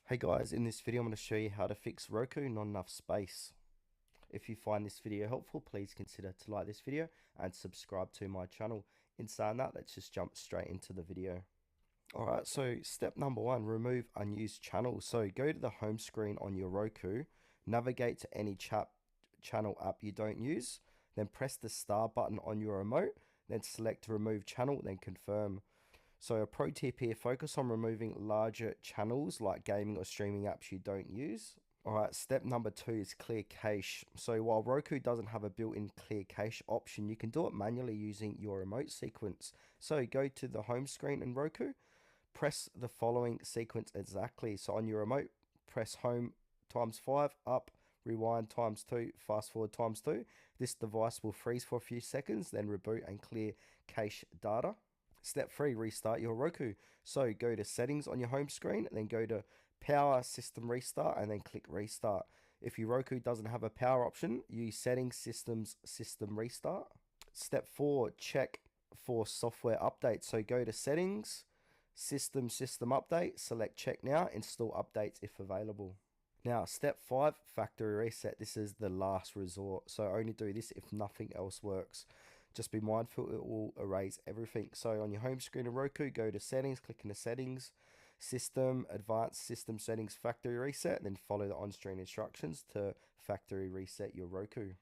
Hey guys, in this video I'm going to show you how to fix Roku not enough space. If you find this video helpful, please consider to like this video and subscribe to my channel. In saying that, let's just jump straight into the video. Alright, so step number one, remove unused channels. So go to the home screen on your Roku, navigate to any channel app you don't use, then press the star button on your remote, then select remove channel, then confirm. So a pro tip here, focus on removing larger channels like gaming or streaming apps you don't use. All right, step number two is clear cache. So while Roku doesn't have a built-in clear cache option, you can do it manually using your remote sequence. So go to the home screen in Roku, press the following sequence exactly. So on your remote, press home times 5, up, rewind times 2, fast forward times 2. This device will freeze for a few seconds, then reboot and clear cache data. Step 3, restart your Roku. So go to settings on your home screen, and then go to power system restart and then click restart. If your Roku doesn't have a power option, use settings systems system restart. Step 4, check for software updates. So go to settings, system update, select check now, install updates if available. Now, step 5, factory reset. This is the last resort, so only do this if nothing else works. Just be mindful, it will erase everything. So on your home screen of Roku, go to settings, click into settings, system, advanced system settings, factory reset, and then follow the on-screen instructions to factory reset your Roku.